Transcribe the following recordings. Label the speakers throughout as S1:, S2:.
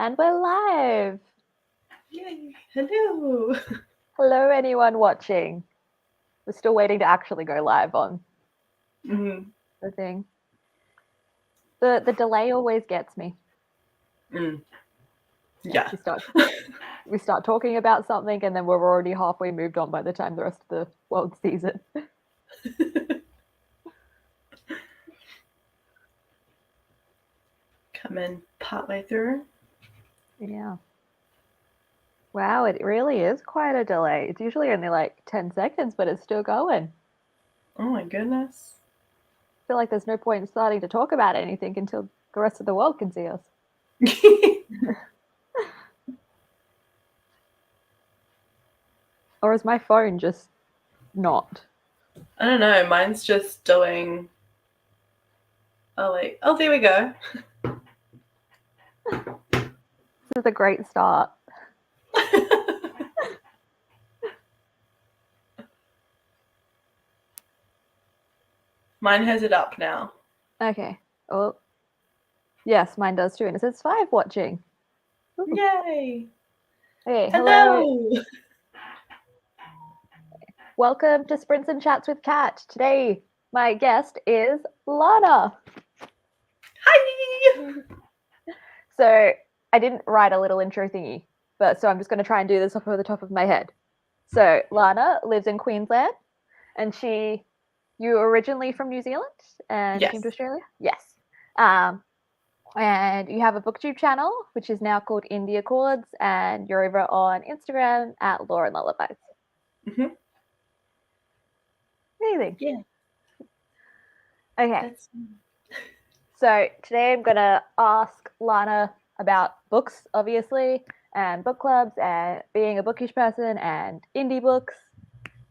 S1: And we're live.
S2: Yay! Hello.
S1: Hello, anyone watching. We're still waiting to actually go live on the thing. The delay always gets me.
S2: Yeah.
S1: We start talking about something and then we're already halfway moved on by the time the rest of the world sees it.
S2: Come in partway through.
S1: Yeah. Wow, it really is quite a delay. It's usually only like 10 seconds, but it's still going.
S2: Oh my goodness.
S1: I feel like there's no point in starting to talk about anything until the rest of the world can see us. Or is my phone just not?
S2: I don't know. Mine's just doing. Oh wait. Oh, there we go.
S1: This is a great start.
S2: Mine has it up now.
S1: Okay. Oh, yes, mine does too. And it says 5 watching.
S2: Ooh. Yay!
S1: Okay,
S2: hello.
S1: Welcome to Sprints and Chats with Kat. Today, my guest is Lana.
S2: Hi!
S1: So, I didn't write a little intro thingy, so I'm just going to try and do this off of the top of my head. So, Lana lives in Queensland, and you were originally from New Zealand and
S2: Yes.
S1: came to Australia? Yes. And you have a booktube channel, which is now called Indie Accords, and you're over on Instagram at Law and Lullabies. Amazing.
S2: Yeah.
S1: Okay. So today I'm going to ask Lana about books, obviously, and book clubs, and being a bookish person, and indie books.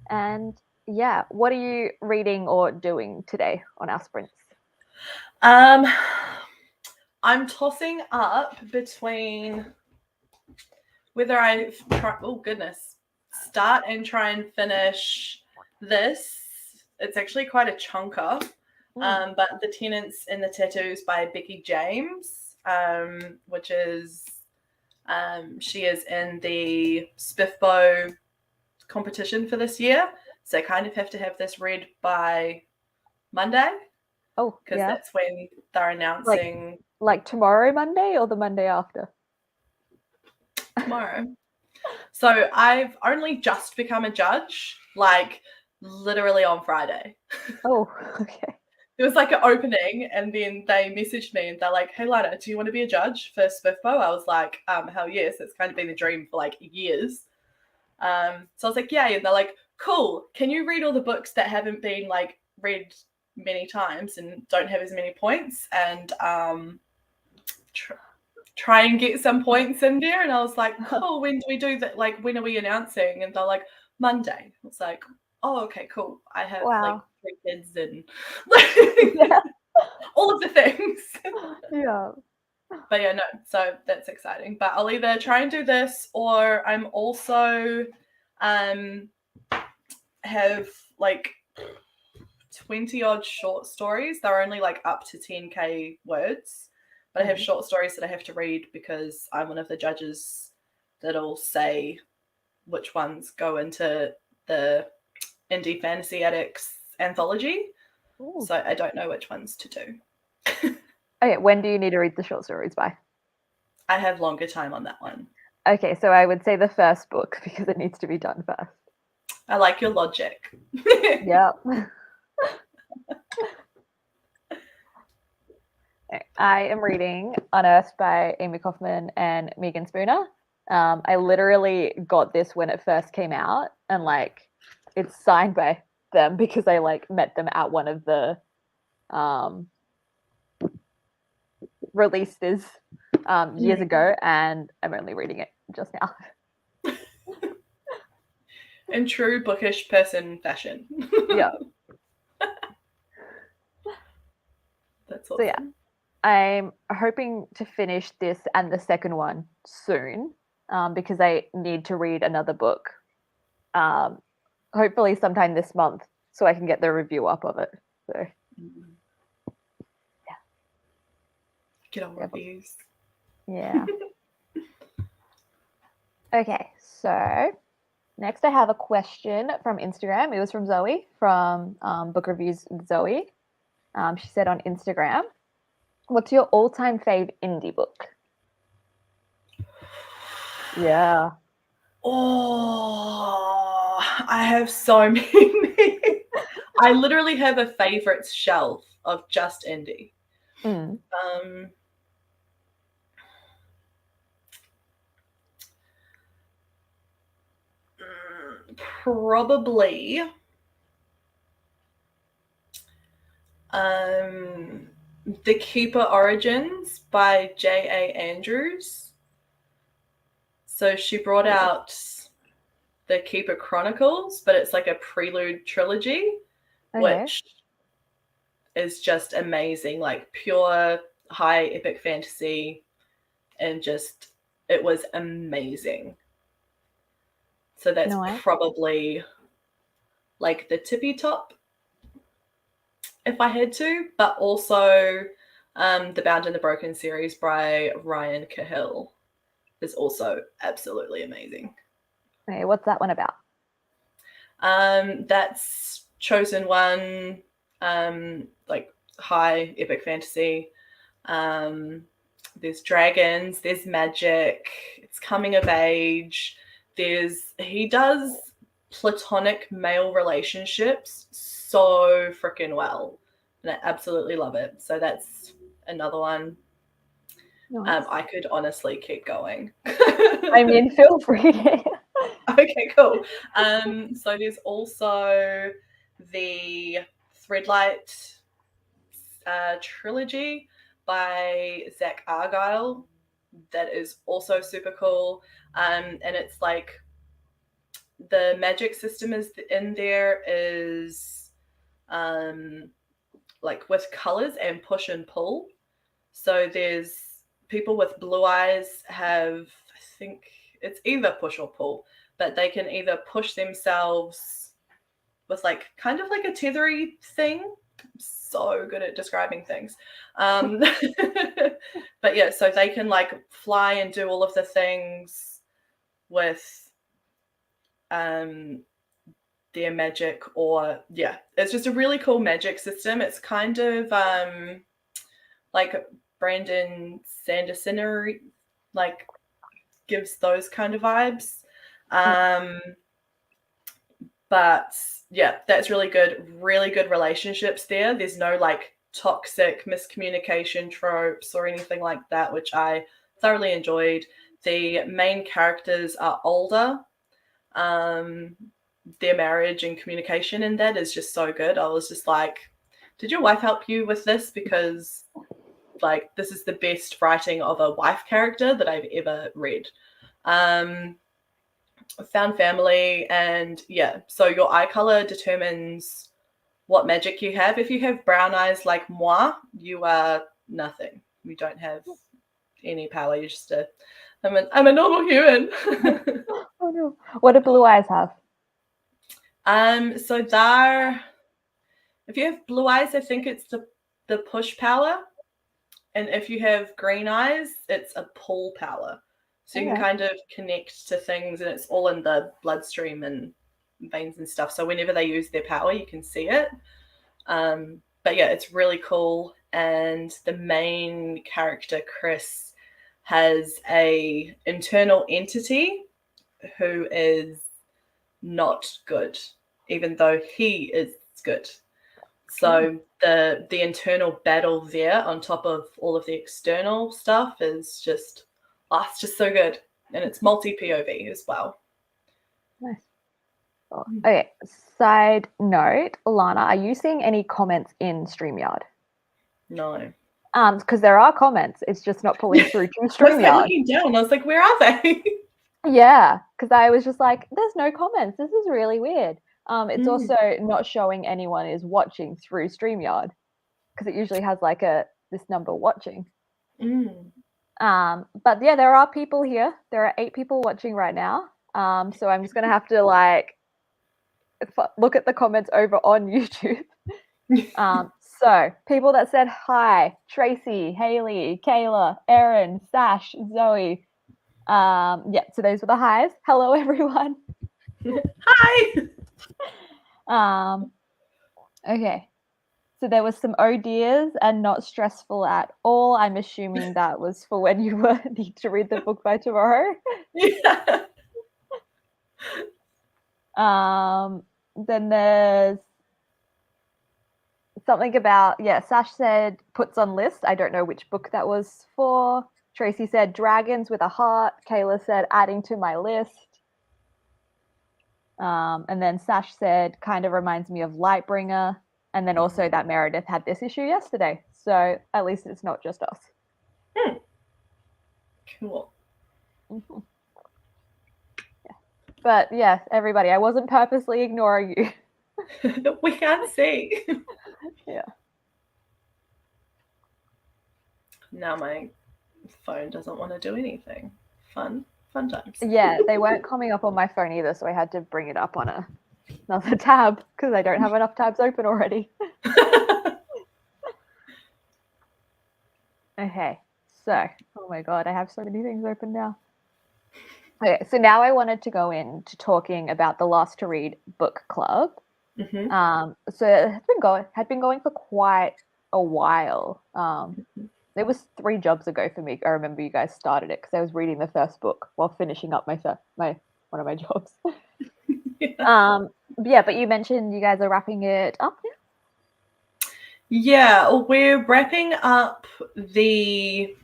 S1: And yeah, what are you reading or doing today on our sprints?
S2: I'm tossing up between whether I start and try and finish this. It's actually quite a chunker. But The Tenants and the Tattoos by Becky James, which is she is in the Spiffbo competition for this year. So I kind of have to have this read by Monday.
S1: Oh,
S2: because that's when they're announcing.
S1: Like tomorrow, Monday, or the Monday after?
S2: Tomorrow. So I've only just become a judge, like literally on Friday.
S1: Oh, okay.
S2: It was like an opening, and then they messaged me and they're like, "Hey Lana, do you want to be a judge for Spiffbo?" I was like, hell yes, it's kind of been a dream for like years. So I was like, yay, and they're like, cool, can you read all the books that haven't been like read many times and don't have as many points, and try and get some points in there? And I was like, cool, when do we do that? Like, when are we announcing? And they're like, Monday. I was like, oh, okay, cool. I have like 3 kids and all of the things.
S1: Yeah.
S2: But yeah, no, so that's exciting. But I'll either try and do this, or I'm also have like 20 odd short stories. They're only like up to 10k words, but I have short stories that I have to read because I'm one of the judges that'll say which ones go into the Indie Fantasy Addicts anthology. Ooh. So I don't know which ones to do.
S1: Okay, when do you need to read the short stories by?
S2: I have longer time on that one.
S1: Okay, so I would say the first book because it needs to be done first.
S2: I like your logic.
S1: Yep. I am reading Unearthed by Amy Kaufman and Megan Spooner. I literally got this when it first came out, and like it's signed by them because I like met them at one of the releases years ago, and I'm only reading it just now.
S2: In true bookish person fashion.
S1: Yeah.
S2: That's awesome.
S1: So yeah, I'm hoping to finish this and the second one soon, because I need to read another book, hopefully sometime this month, so I can get the review up of it. So
S2: get on reviews.
S1: Yeah. Okay, so next I have a question from Instagram. It was from Zoe from Book Reviews with Zoe. She said on Instagram, "What's your all-time fave indie book?" Yeah.
S2: Oh, I have so many. I literally have a favorites shelf of just indie.
S1: Mm.
S2: Probably The Keeper Origins by J.A. Andrews. So she brought out The Keeper Chronicles, but it's like a prelude trilogy,
S1: Okay.
S2: which is just amazing, like pure high epic fantasy, and just it was amazing. So that's
S1: Nice.
S2: probably like the tippy top if I had to, but also the Bound and the Broken series by Ryan Cahill is also absolutely amazing.
S1: Okay, what's that one about?
S2: That's Chosen One, like high epic fantasy. There's dragons, there's magic, it's coming of age. He does platonic male relationships so freaking well, and I absolutely love it. So that's another one.
S1: Nice.
S2: I could honestly keep going.
S1: I mean, feel free.
S2: Okay, cool. So there's also the Threadlight trilogy by Zach Argyle. That is also super cool. And it's like the magic system is in there is like with colors and push and pull. So there's people with blue eyes have, I think it's either push or pull, but they can either push themselves with like kind of like a tethery thing. I'm so good at describing things. But yeah, so they can like fly and do all of the things with their magic, or yeah, it's just a really cool magic system. It's kind of like Brandon Sanderson, like gives those kind of vibes. But yeah, that's really good. Really good relationships there. There's no like toxic miscommunication tropes or anything like that, which I thoroughly enjoyed. The main characters are older. Their marriage and communication in that is just so good. I was just like, did your wife help you with this? Because like this is the best writing of a wife character that I've ever read. Found family, and yeah, so your eye color determines what magic you have. If you have brown eyes like moi, you are nothing. You don't have any power. You're just I'm a normal human.
S1: Oh no. What do blue eyes have?
S2: So there, if you have blue eyes, I think it's the push power, and if you have green eyes, it's a pull power. So you can kind of connect to things, and it's all in the bloodstream and veins and stuff. So whenever they use their power, you can see it. But yeah, it's really cool. And the main character, Chris, has a internal entity who is not good, even though he is good. So the internal battle there on top of all of the external stuff is just it's just so good. And it's multi POV as well.
S1: Nice. Oh, okay. Side note, Lana, are you seeing any comments in StreamYard?
S2: No.
S1: Because there are comments. It's just not pulling through to
S2: I was
S1: StreamYard.
S2: looking down. I was like, where are they?
S1: Yeah, because I was just like, there's no comments. This is really weird. It's also not showing anyone is watching through StreamYard because it usually has like this number watching. But yeah, there are people here. There are 8 people watching right now. So I'm just gonna have to like look at the comments over on YouTube. So people that said hi: Tracy, Haley, Kayla, Erin, Sash, Zoe. Yeah, so those were the highs. Hello, everyone.
S2: Hi.
S1: Okay. So there was some oh dears and not stressful at all. I'm assuming that was for when you were need to read the book by tomorrow.
S2: Yeah.
S1: Then there's something about, yeah, Sash said puts on list. I don't know which book that was for. Tracy said dragons with a heart. Kayla said adding to my list. And then Sash said kind of reminds me of Lightbringer. And then also that Meredith had this issue yesterday. So at least it's not just us.
S2: Cool.
S1: Mm-hmm. Yeah. But yeah, everybody, I wasn't purposely ignoring you.
S2: We can't see.
S1: Yeah.
S2: Now my phone doesn't want to do anything. Fun times.
S1: Yeah, they weren't coming up on my phone either, so I had to bring it up on another tab because I don't have enough tabs open already. Okay, so, oh my god, I have so many things open now. Okay, so now I wanted to go into talking about the Last to Read book club. So it had been going for quite a while. It was 3 jobs ago for me. I remember you guys started it because I was reading the first book while finishing up my one of my jobs. Yeah, but you mentioned you guys are wrapping it up now?
S2: Yeah, we're wrapping up the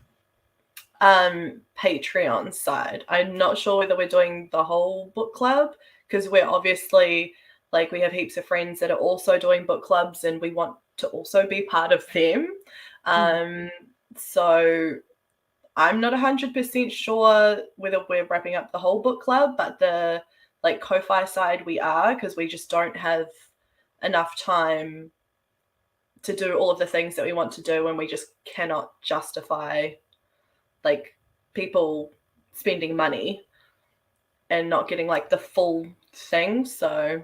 S2: Patreon side. I'm not sure whether we're doing the whole book club because we're obviously like we have heaps of friends that are also doing book clubs and we want to also be part of them. So I'm not 100% sure whether we're wrapping up the whole book club, but the like Ko-Fi side we are because we just don't have enough time to do all of the things that we want to do and we just cannot justify like people spending money and not getting like the full thing. So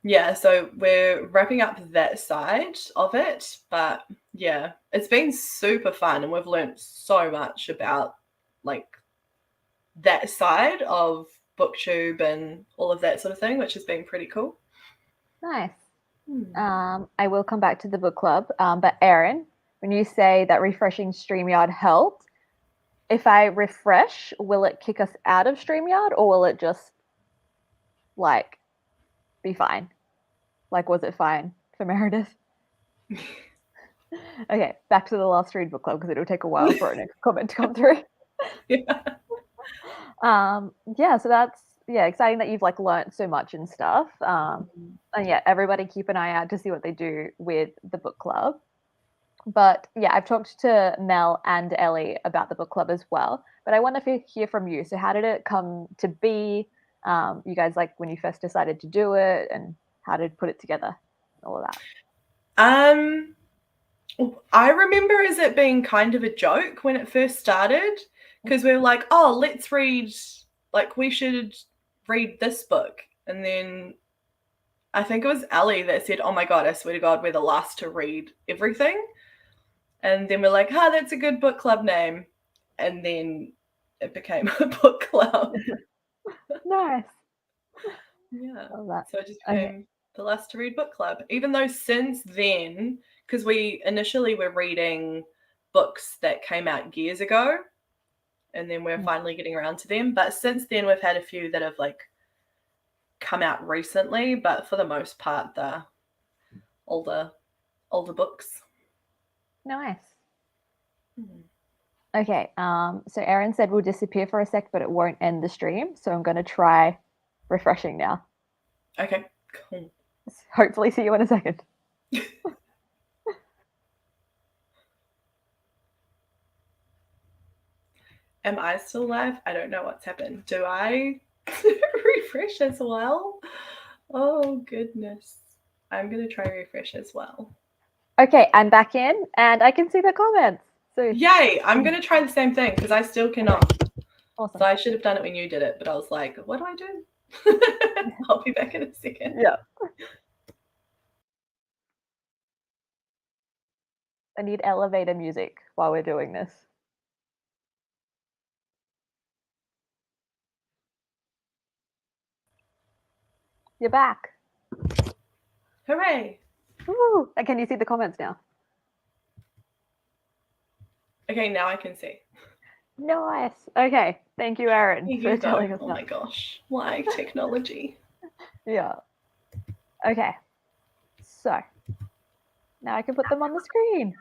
S2: yeah, so we're wrapping up that side of it, but yeah, it's been super fun and we've learned so much about like that side of booktube and all of that sort of thing, which has been pretty cool.
S1: Nice. I will come back to the book club, but Erin, when you say that refreshing StreamYard helped, if I refresh, will it kick us out of StreamYard or will it just like be fine? Like, was it fine for Meredith? Okay, back to the Last Read book club because it'll take a while for a next comment to come through.
S2: Yeah.
S1: Yeah, so that's exciting that you've like learnt so much and stuff. And yeah, everybody keep an eye out to see what they do with the book club. But yeah, I've talked to Mel and Ellie about the book club as well. But I want to hear from you. So how did it come to be? You guys like when you first decided to do it and how to put it together and all of that.
S2: I remember as it being kind of a joke when it first started because we were like, oh, let's read, like we should read this book. And then I think it was Ellie that said, oh my God, I swear to God, we're the last to read everything. And then we're like, that's a good book club name. And then it became a book club.
S1: Nice.
S2: Yeah.
S1: Love that.
S2: So it just became the last to read book club. Even though since then, because we initially were reading books that came out years ago, and then we're finally getting around to them. But since then, we've had a few that have like come out recently, but for the most part, the older books.
S1: Nice. Okay, so Erin said we'll disappear for a sec, but it won't end the stream. So I'm going to try refreshing now.
S2: Okay, cool.
S1: Hopefully see you in a second.
S2: Am I still live? I don't know what's happened. Do I refresh as well? Oh, goodness. I'm going to try refresh as well.
S1: Okay, I'm back in and I can see the comments. So
S2: yay! I'm going to try the same thing because I still cannot.
S1: Awesome.
S2: So I should have done it when you did it, but I was like, what do I do? I'll be back in a second.
S1: Yeah. I need elevator music while we're doing this. You're back.
S2: Hooray!
S1: Woo! And can you see the comments now?
S2: Okay, now I can see.
S1: Nice. Okay. Thank you, Erin,
S2: Here
S1: for
S2: you go.
S1: telling us
S2: Oh
S1: that.
S2: my gosh. Why technology?
S1: Yeah. Okay. So now I can put them on the screen.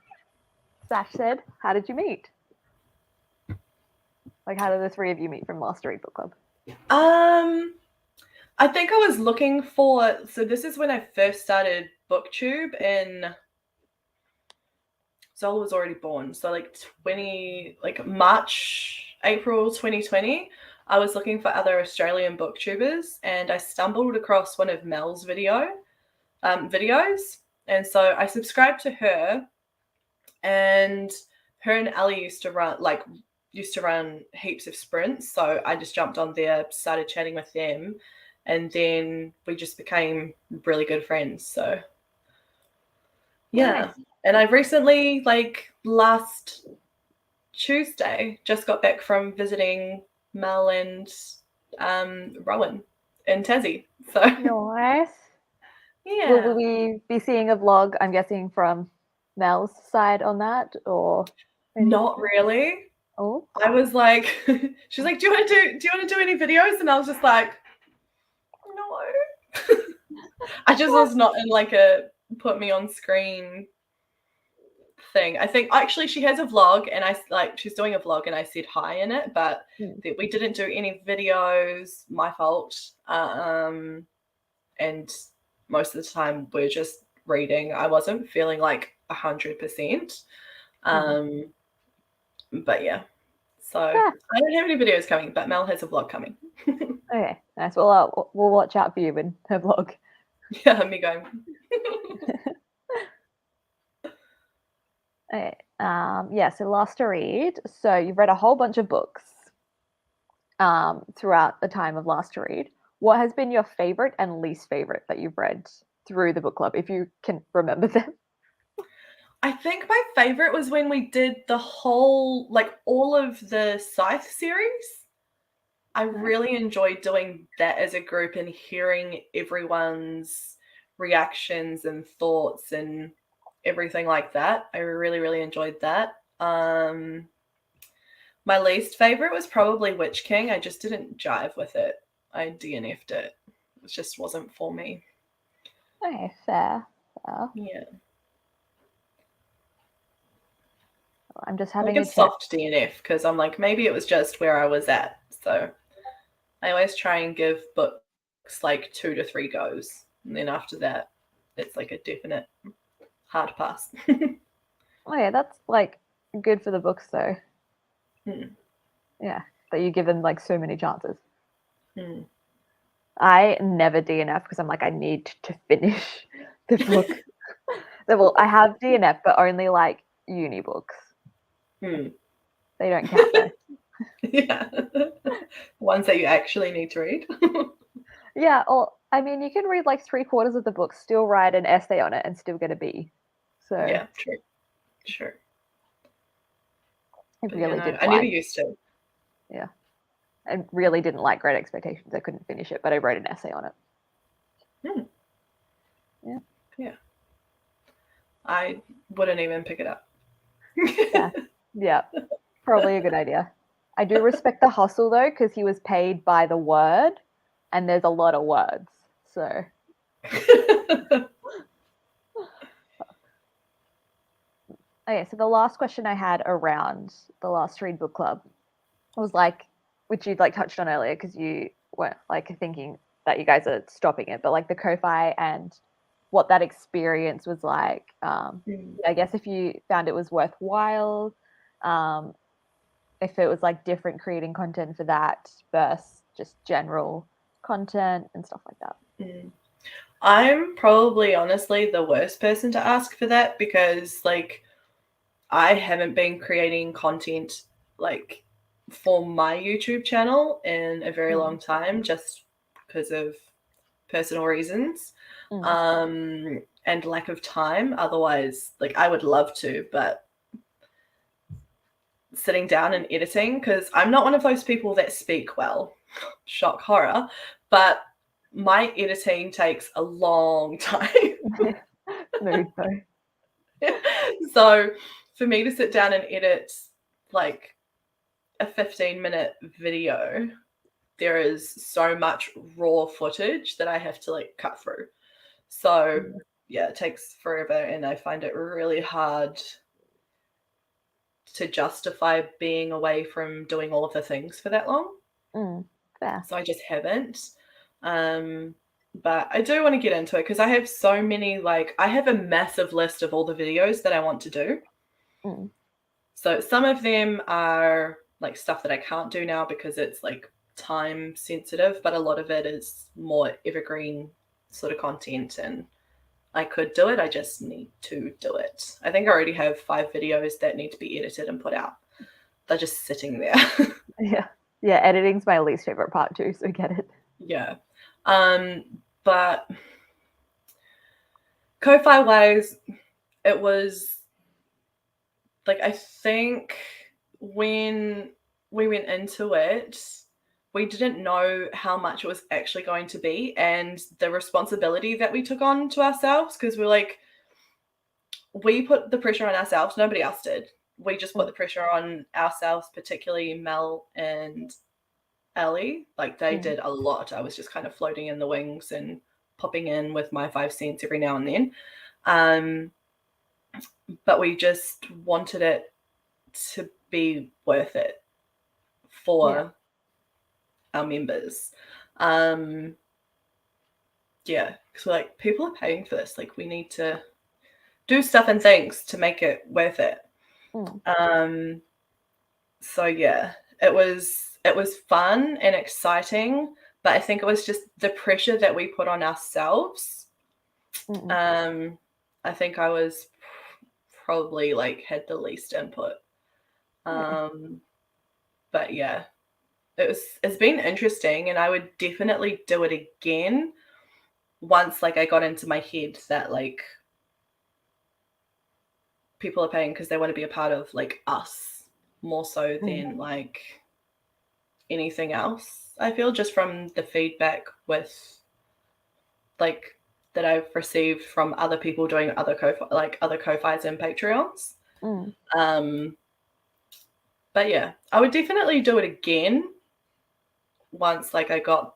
S1: Sash said, how did you meet? Like, how did the three of you meet from Last to Read Book Club?
S2: I think I was looking for, so this is when I first started BookTube in, Zola was already born, so like March, April 2020, I was looking for other Australian booktubers, and I stumbled across one of Mel's videos, and so I subscribed to her, and her and Ali used to run heaps of sprints, so I just jumped on there, started chatting with them, and then we just became really good friends. So yeah.
S1: Nice.
S2: And I recently, like last Tuesday, just got back from visiting Mel and Rowan in Tassie. So
S1: Nice.
S2: yeah.
S1: Will we be seeing a vlog, I'm guessing, from Mel's side on that, or
S2: Not really.
S1: Oh,
S2: I was like, she's like, do you want to do any videos? And I was just like, no. I just was not in like a put me on screen thing. I think actually she has a vlog, and she's doing a vlog, and I said hi in it, but we didn't do any videos. My fault. And most of the time we're just reading. I wasn't feeling like 100%. But yeah. So
S1: Yeah.
S2: I don't have any videos coming, but Mel has a vlog coming.
S1: Okay, nice. Well, we'll watch out for you in her vlog.
S2: Yeah, me going.
S1: Okay. Yeah, so Last to Read. So you've read a whole bunch of books throughout the time of Last to Read. What has been your favorite and least favorite that you've read through the book club, if you can remember them?
S2: I think my favorite was when we did the whole, like all of the Scythe series. I really enjoyed doing that as a group and hearing everyone's reactions and thoughts and everything like that. I really, really enjoyed that. My least favorite was probably Witch King. I just didn't jive with it. I DNF'd it. It just wasn't for me.
S1: Okay, fair.
S2: Yeah.
S1: I'm just having
S2: like a
S1: check.
S2: soft DNF because I'm like, maybe it was just where I was at. So I always try and give books like 2 to 3 goes. And then after that, it's like a definite hard pass.
S1: Oh yeah, that's like good for the books though. Yeah, that you give them like so many chances. I never DNF because I'm like, I need to finish the book. So, well, I have DNF, but only like uni books. They don't count though.
S2: Yeah. Ones that you actually need to read.
S1: Yeah, or I mean, you can read like 3/4 of the book, still write an essay on it, and still get a B. So
S2: yeah, true. Sure.
S1: I really didn't.
S2: I never used to.
S1: Yeah, I really didn't like Great Expectations. I couldn't finish it, but I wrote an essay on it. Yeah.
S2: Yeah. I wouldn't even pick it up.
S1: Yeah, probably a good idea. I do respect the hustle though, because he was paid by the word, and there's a lot of words. So okay, so the last question I had around the Last Read Book Club was like, which you like touched on earlier because you weren't like thinking that you guys are stopping it, but like the Ko-Fi and what that experience was like. I guess if you found it was worthwhile, if it was like different creating content for that versus just general content and stuff like that.
S2: I'm probably honestly the worst person to ask for that because like I haven't been creating content like for my YouTube channel in a very long time just because of personal reasons and lack of time. Otherwise, like I would love to, but sitting down and editing, because I'm not one of those people that speak well, shock horror, but my editing takes a long time.
S1: Mood though.
S2: So for me to sit down and edit like a 15-minute video, there is so much raw footage that I have to like cut through. So yeah, it takes forever, and I find it really hard to justify being away from doing all of the things for that long.
S1: Fair.
S2: So I just haven't. But I do want to get into it because I have so many, like, I have a massive list of all the videos that I want to do. So some of them are like stuff that I can't do now because it's like time sensitive, but a lot of it is more evergreen sort of content, and I could do it. I just need to do it. I think I already have 5 videos that need to be edited and put out. They're just sitting there.
S1: Yeah, editing's my least favorite part too, so get it.
S2: Yeah. But Ko-Fi wise, it was like, I think when we went into it, we didn't know how much it was actually going to be and the responsibility that we took on to ourselves, because we're like, we put the pressure on ourselves. Nobody else did. We just put the pressure on ourselves, particularly Mel and Ellie. Like, they did a lot. I was just kind of floating in the wings and popping in with my 5 cents every now and then. But we just wanted it to be worth it for our members. Yeah, because we're like, people are paying for this. Like, we need to do stuff and things to make it worth it. So yeah, it was fun and exciting, but I think it was just the pressure that we put on ourselves. I think I was probably like had the least input. But yeah, it's been interesting, and I would definitely do it again once like I got into my head that like people are paying because they want to be a part of like us more so than like anything else. I feel just from the feedback with like that I've received from other people doing other Ko-Fis and Patreons. But yeah, I would definitely do it again once like I got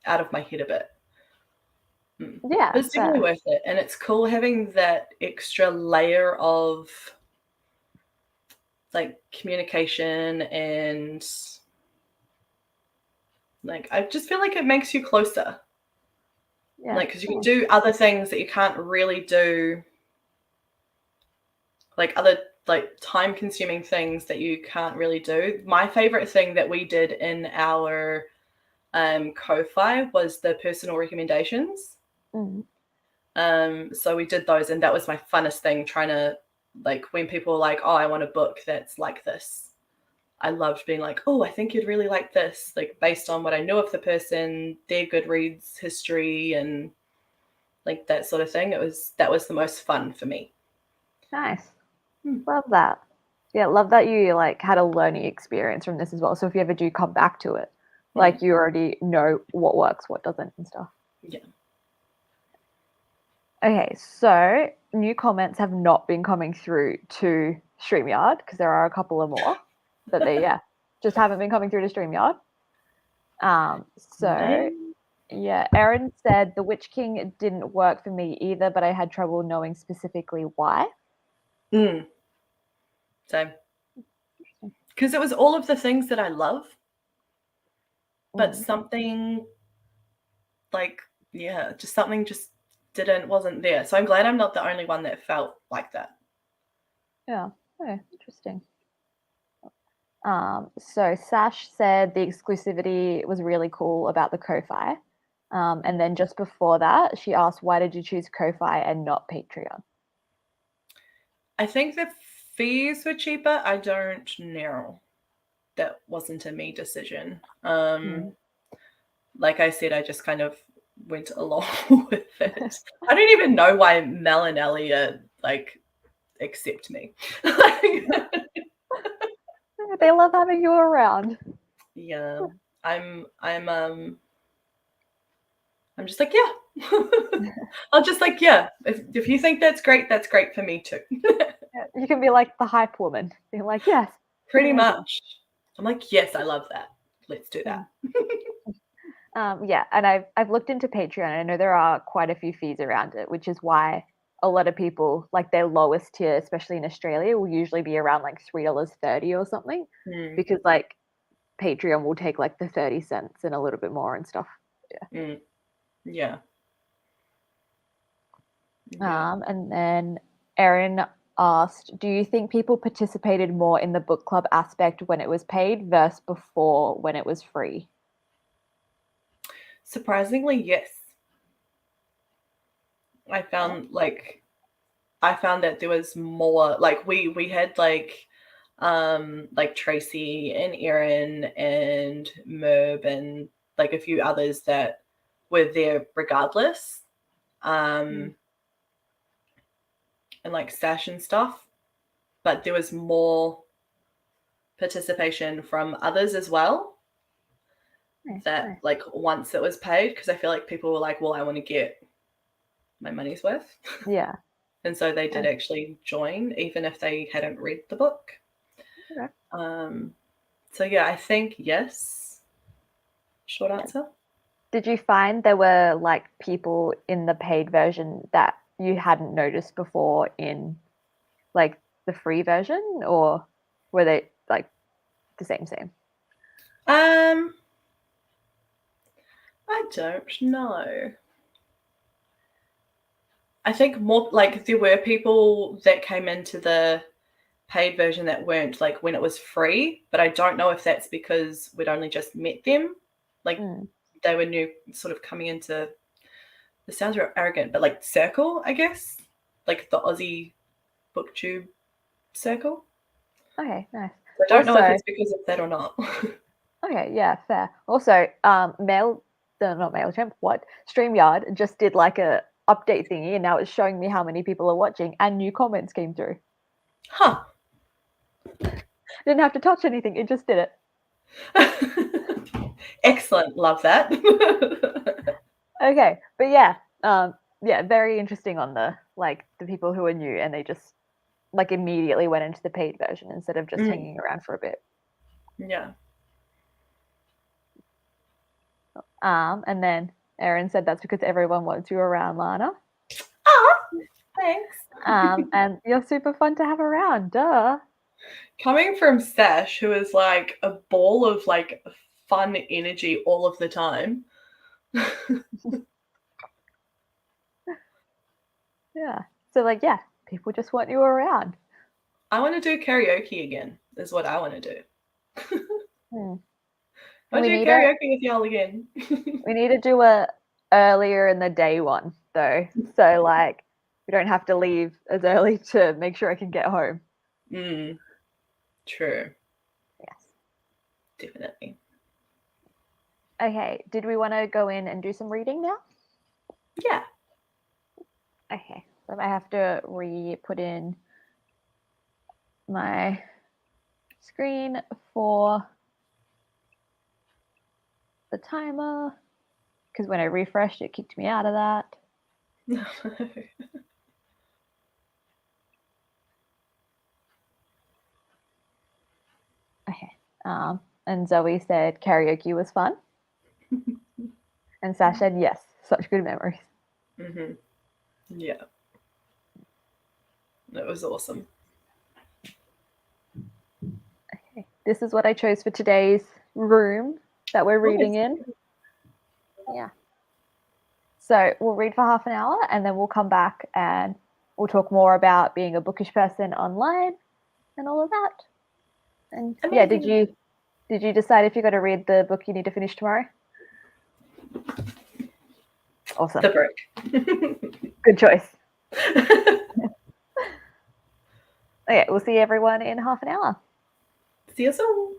S2: out of my head a bit.
S1: Yeah,
S2: but it's definitely worth it, and it's cool having that extra layer of like communication, and like I just feel like it makes you closer. Like, because you can do other things that you can't really do, like other like time consuming things that you can't really do. My favorite thing that we did in our Ko-Fi was the personal recommendations. So we did those, and that was my funnest thing, trying to like when people were like, oh, I want a book that's like this. I loved being like, oh, I think you'd really like this, like based on what I knew of the person, their Goodreads history, and like that sort of thing. That was the most fun for me.
S1: Nice. Love that. Yeah, love that you like had a learning experience from this as well. So if you ever do come back to it, like you already know what works, what doesn't, and stuff.
S2: Yeah.
S1: Okay, so new comments have not been coming through to StreamYard because there are a couple of more, but they just haven't been coming through to StreamYard. Yeah, Erin said The Witch King didn't work for me either, but I had trouble knowing specifically why.
S2: Same. Because it was all of the things that I love, but something like, just something just wasn't there. So I'm glad I'm not the only one that felt like that.
S1: Yeah, interesting. So Sash said the exclusivity was really cool about the Ko-Fi. And then just before that, she asked, why did you choose Ko-Fi and not Patreon?
S2: I think the fees were cheaper. I don't know. That wasn't a me decision. Like I said, I just kind of went along with it. I don't even know why Mel and Ellie like accept me.
S1: They love having you around.
S2: Yeah, I'm I'm just like, yeah. I'll just like, yeah. If you think that's great for me too.
S1: Yeah, you can be like the hype woman. Being like, yes.
S2: Pretty
S1: amazing.
S2: much. I'm like, yes, I love that. Let's do that.
S1: Yeah, and I've looked into Patreon. And I know there are quite a few fees around it, which is why a lot of people like their lowest tier, especially in Australia, will usually be around like $3.30 or something, because like Patreon will take like the 30 cents and a little bit more and stuff.
S2: Yeah.
S1: And then Erin asked, do you think people participated more in the book club aspect when it was paid versus before when it was free?
S2: Surprisingly, yes. I found that there was more, like we had like Tracy and Erin and Merb and like a few others that were there regardless. And like Sash and stuff, but there was more participation from others as well. That like once it was paid, because I feel like people were like, well, I want to get my money's worth.
S1: Yeah.
S2: And so they did actually join, even if they hadn't read the book.
S1: Okay.
S2: So yeah, I think yes. Short answer.
S1: Did you find there were like people in the paid version that you hadn't noticed before in like the free version, or were they like the same?
S2: I don't know. I think more like there were people that came into the paid version that weren't like when it was free, but I don't know if that's because we'd only just met them. Like they were new, sort of coming into, it sounds real arrogant, but like circle, I guess. Like the Aussie booktube circle.
S1: Okay, nice.
S2: So I don't know if it's because of that or not.
S1: Okay, yeah, fair. Also, not MailChimp, what? StreamYard just did like a update thingy, and now it's showing me how many people are watching and new comments came through.
S2: Huh.
S1: Didn't have to touch anything, it just did
S2: it. Excellent, love that.
S1: Okay, but yeah, very interesting on the people who are new and they just like immediately went into the paid version instead of just hanging around for a bit.
S2: Yeah.
S1: And then Erin said that's because everyone wants you around, Lana.
S2: Thanks.
S1: And you're super fun to have around, duh.
S2: Coming from Sash, who is like a ball of like fun energy all of the time.
S1: Yeah. So like, yeah, people just want you around.
S2: I want to do karaoke again, is what I want to do. I want to do karaoke with y'all again.
S1: We need to do a earlier in the day one though. So like we don't have to leave as early to make sure I can get home.
S2: True.
S1: Yes.
S2: Definitely.
S1: Okay. Did we want to go in and do some reading now?
S2: Yeah.
S1: Okay. So I have to put in my screen for the timer because when I refreshed, it kicked me out of that. Okay. And Zoe said karaoke was fun. And Sash said yes, such good memories.
S2: Yeah. That was awesome.
S1: Okay. This is what I chose for today's room that we're reading in. Yeah. So we'll read for half an hour and then we'll come back and we'll talk more about being a bookish person online and all of that. And yeah, did you decide if you're going to read the book you need to finish tomorrow? Awesome.
S2: The Brick.
S1: Good choice. Okay, we'll see everyone in half an hour.
S2: See you soon.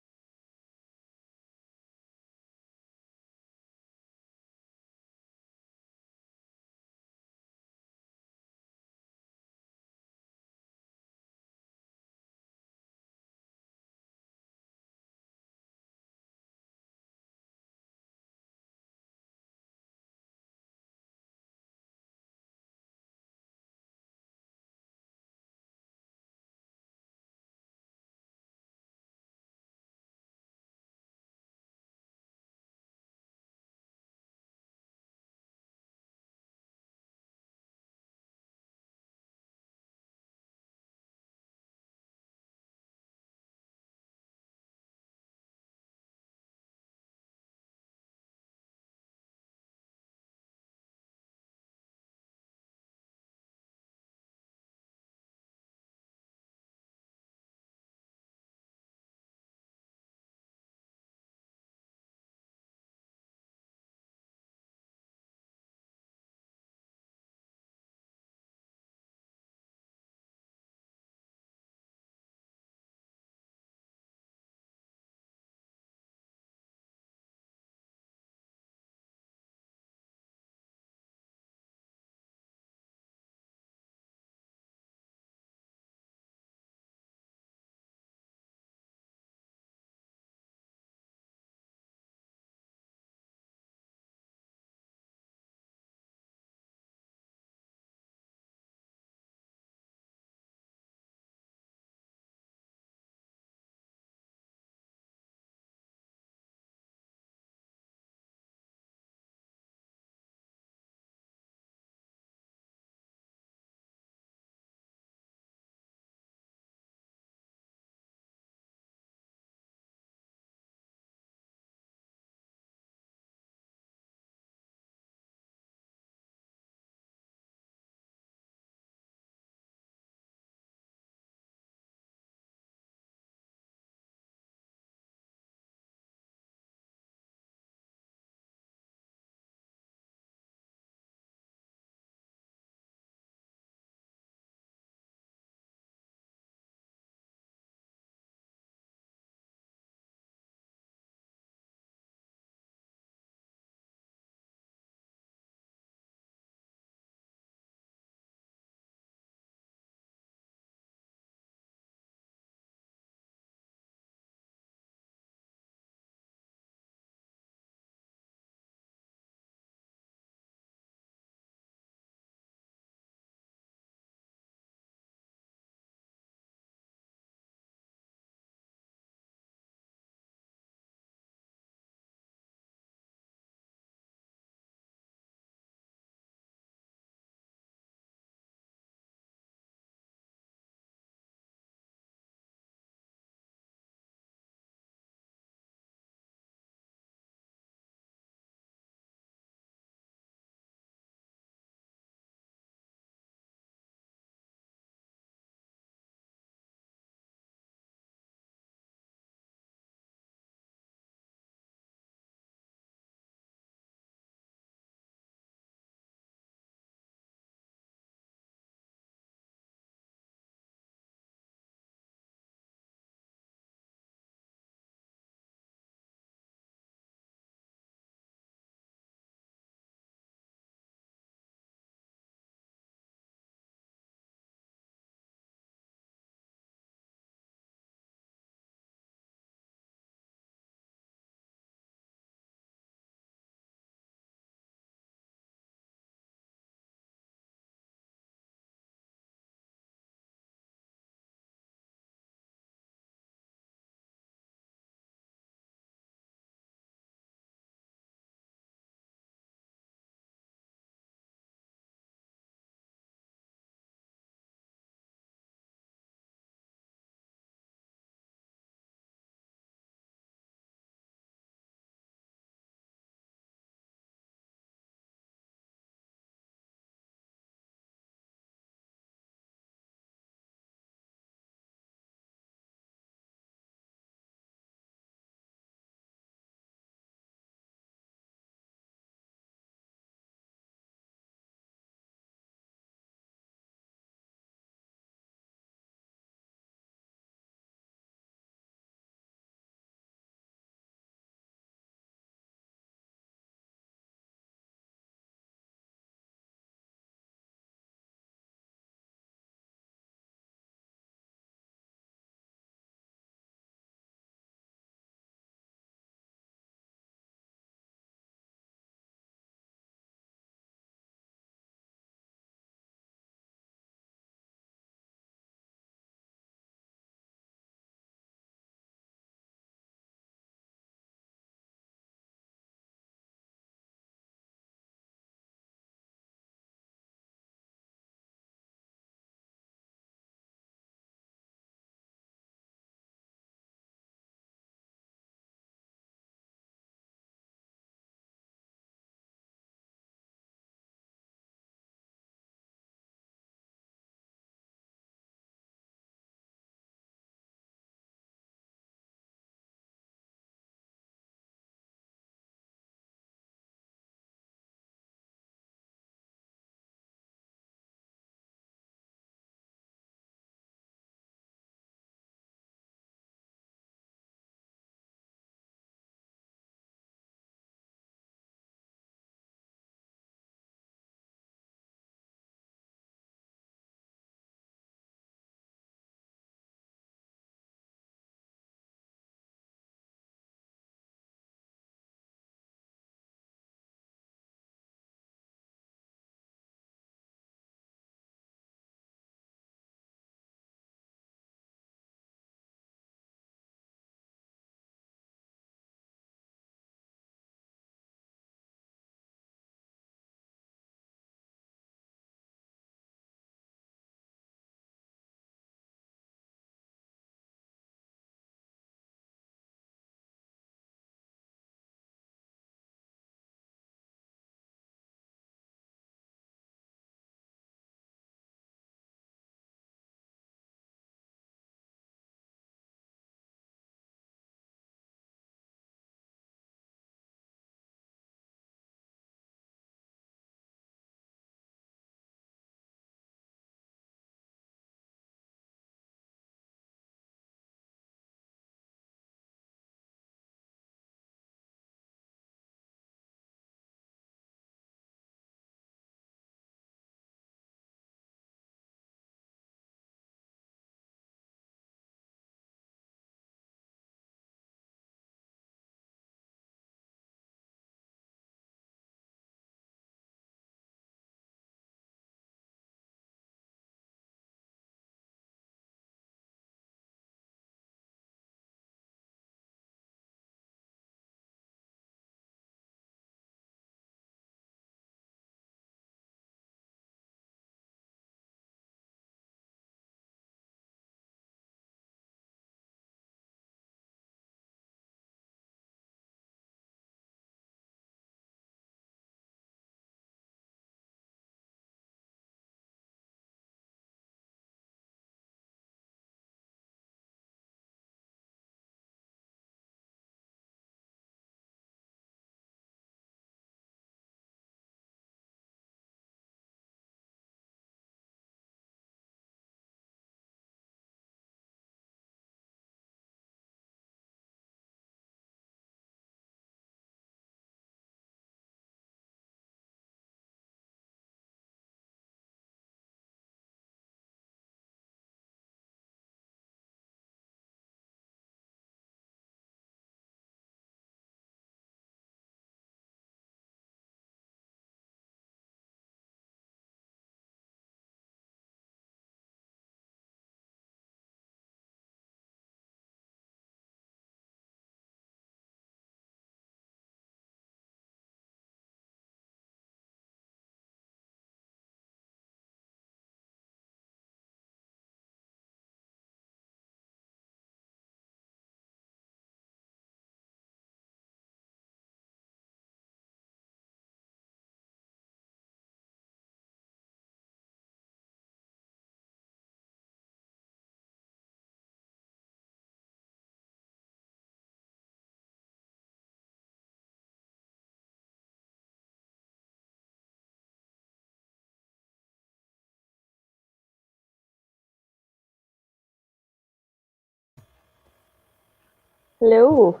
S1: Hello.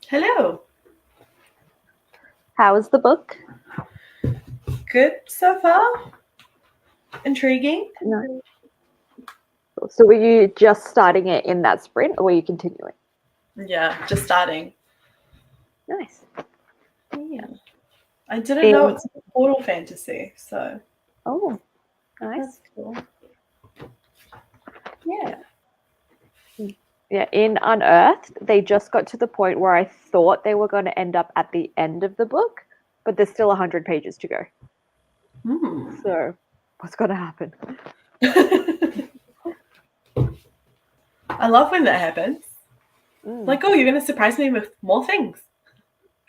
S2: Hello.
S1: How was the book?
S2: Good so far? Intriguing?
S1: No. So were you just starting it in that sprint, or were you continuing?
S2: Yeah, just starting.
S1: Nice.
S2: Yeah. I didn't know it's a portal fantasy, so
S1: Oh, nice.
S2: that's cool. Yeah.
S1: Yeah, in Unearthed, they just got to the point where I thought they were going to end up at the end of the book, but there's still 100 pages to go. So, what's going to happen?
S2: I love when that happens. Like, oh, you're going to surprise me with more things.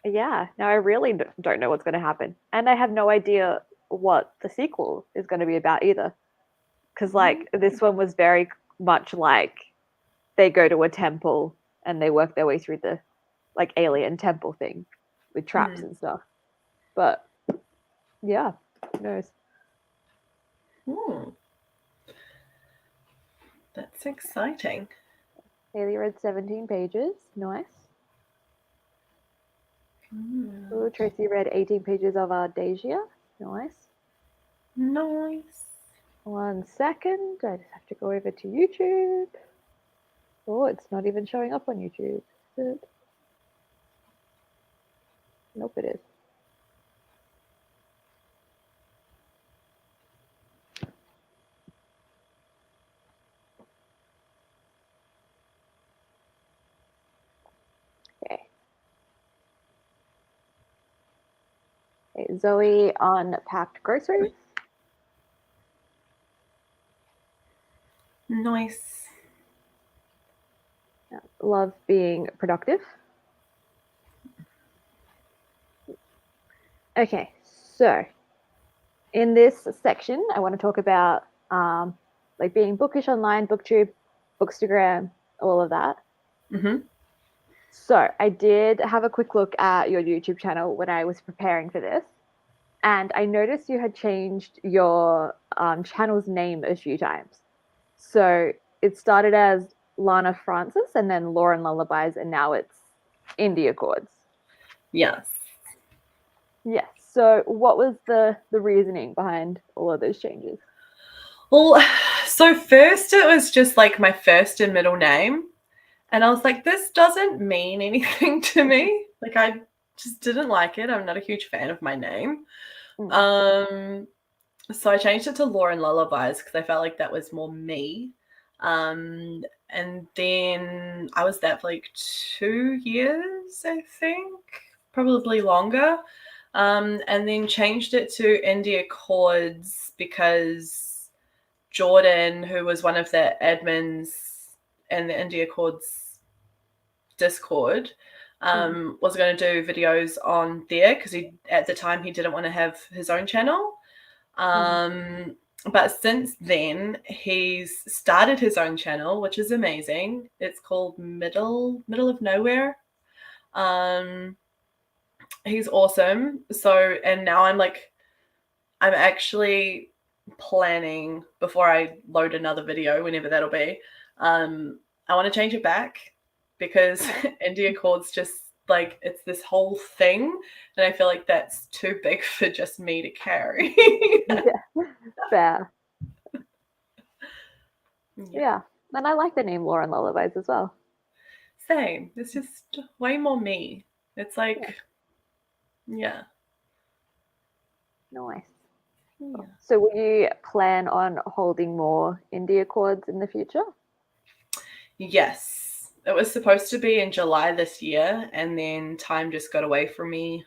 S1: Yeah, no, I really don't know what's going to happen. And I have no idea what the sequel is going to be about either. Because, like, this one was very much like they go to a temple and they work their way through the, like, alien temple thing with traps and stuff. But, yeah, who knows?
S2: That's exciting.
S1: Haley read 17 pages. Nice. Ooh, Tracy read 18 pages of Ardesia. Nice.
S2: Nice.
S1: 1 second. I just have to go over to YouTube. Oh, it's not even showing up on YouTube. Is it? Nope, it is. Okay. Okay, Zoe unpacked groceries.
S2: Nice.
S1: Love being productive. Okay, so in this section, I want to talk about like being bookish online, booktube, bookstagram, all of that. So I did have a quick look at your YouTube channel when I was preparing for this, and I noticed you had changed your channel's name a few times. So it started as Lana Francis and then Lauren Lullabies, and now it's Indie Accords.
S2: Yes.
S1: Yes. So what was the reasoning behind all of those changes?
S2: Well, so first it was just like my first and middle name. And I was like, this doesn't mean anything to me. Like, I just didn't like it. I'm not a huge fan of my name. So I changed it to Lauren Lullabies because I felt like that was more me. And then I was there for like 2 years, I think, probably longer. And then changed it to Indie Accords because Jordan, who was one of the admins in the Indie Accords Discord, was going to do videos on there because at the time he didn't want to have his own channel. But since then, he's started his own channel, which is amazing. It's called Middle of Nowhere. He's awesome. So, and now I'm actually planning before I load another video, whenever that'll be. I want to change it back because Indie Accords just like it's this whole thing, and I feel like that's too big for just me to carry.
S1: Yeah, fair. Yeah, and I like the name Lauren Lullabies as well.
S2: Same. It's just way more me. It's like, yeah.
S1: Nice.
S2: Yeah.
S1: So will you plan on holding more Indie Accords in the future?
S2: Yes. It was supposed to be in July this year, and then time just got away from me.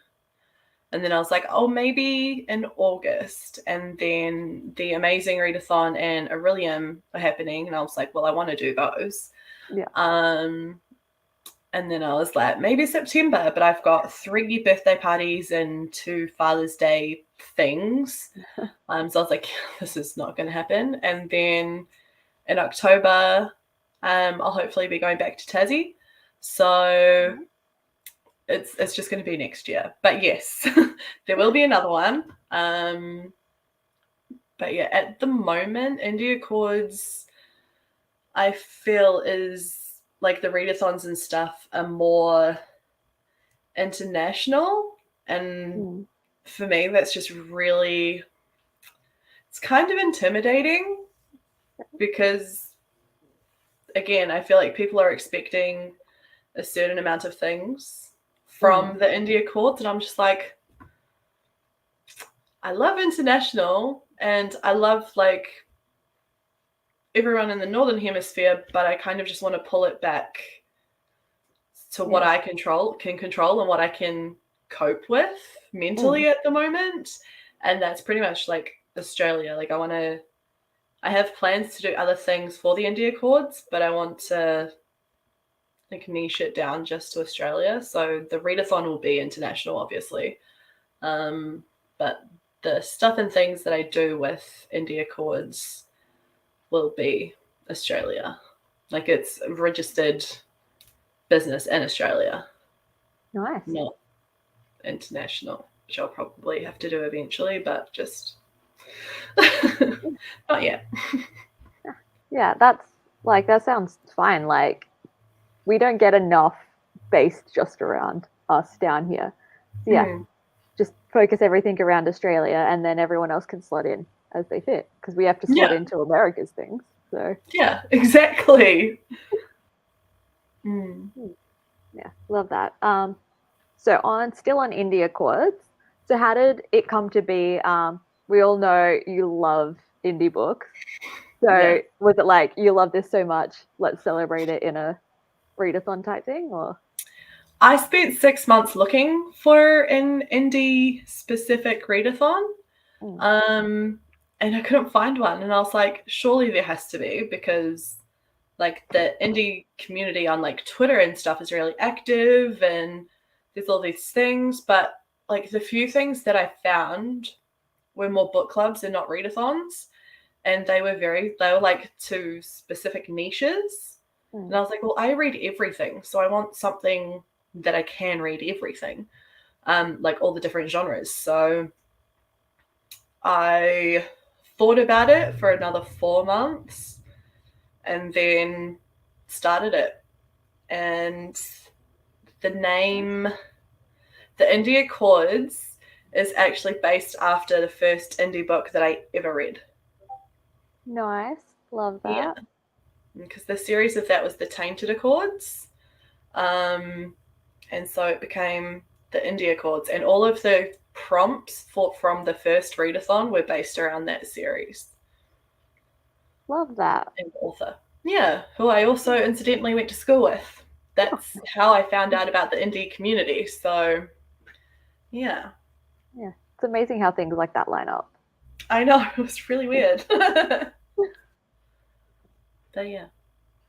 S2: And then I was like, oh, maybe in August. And then the Amazing Readathon and Aurelium are happening. And I was like, well, I want to do those.
S1: Yeah.
S2: And then I was like, maybe September, but I've got 3 birthday parties and 2 Father's Day things. So I was like, this is not going to happen. And then in October, I'll hopefully be going back to Tassie. So it's just going to be next year. But yes, there will be another one. But yeah, at the moment, Indie Accords, I feel, is like the readathons and stuff are more international, and for me that's just really, it's kind of intimidating because again I feel like people are expecting a certain amount of things from the Indie Accords, and I'm just like, I love international and I love like everyone in the Northern Hemisphere, but I kind of just want to pull it back to what I can control and what I can cope with mentally at the moment. And that's pretty much like Australia. Like I have plans to do other things for the Indie Accords, but I want to like niche it down just to Australia. So the readathon will be international, obviously. But the stuff and things that I do with Indie Accords will be Australia. Like it's registered business in Australia.
S1: Nice.
S2: Not international, which I'll probably have to do eventually, but just not yet.
S1: Yeah, that's like, that sounds fine. Like, we don't get enough based just around us down here. So yeah, just focus everything around Australia, and then everyone else can slot in as they fit, because we have to slot into America's things. So
S2: yeah, exactly.
S1: Yeah, love that. So still on Indie Accords. So how did it come to be? We all know you love indie books. So was it like, you love this so much, let's celebrate it in a readathon type thing, or?
S2: I spent 6 months looking for an indie specific readathon. And I couldn't find one. And I was like, surely there has to be, because like the indie community on like Twitter and stuff is really active and there's all these things. But like the few things that I found were more book clubs and not readathons. And they were like to specific niches. And I was like, well, I read everything. So I want something that I can read everything, like all the different genres. So I thought about it for another 4 months and then started it. And the name, the Indie Accords, is actually based after the first indie book that I ever read.
S1: Nice. Love that.
S2: Yeah. Because the series of that was the Tainted Accords. And so it became the Indie Accords. And all of the prompts from the first readathon were based around that series.
S1: Love that.
S2: And the author. Yeah, who I also incidentally went to school with. That's how I found out about the indie community. So, yeah.
S1: Yeah. It's amazing how things like that line up.
S2: I know, it was really weird. But yeah.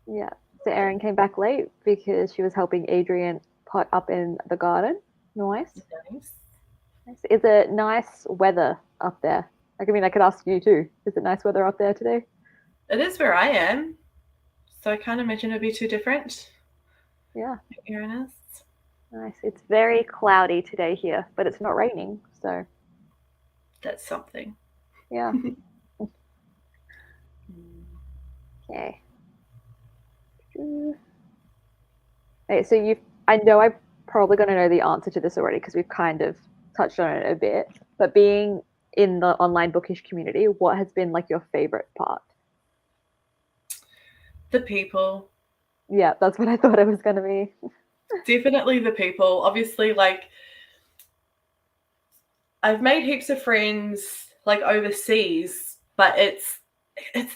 S1: Yeah. So Erin came back late because she was helping Adrian pot up in the garden. Nice. Is it nice weather up there? Like, I mean, I could ask you too. Is it nice weather up there today?
S2: It is where I am. So I can't imagine it'd be too different.
S1: Yeah.
S2: Erin is.
S1: Nice. It's very cloudy today here, but it's not raining, so.
S2: That's something.
S1: Yeah. Okay. Okay, so I know I'm probably going to know the answer to this already because we've kind of touched on it a bit, but being in the online bookish community, what has been like your favorite part?
S2: The people.
S1: Yeah, that's what I thought it was going to be.
S2: Definitely the people. Obviously, like, I've made heaps of friends like overseas, but it's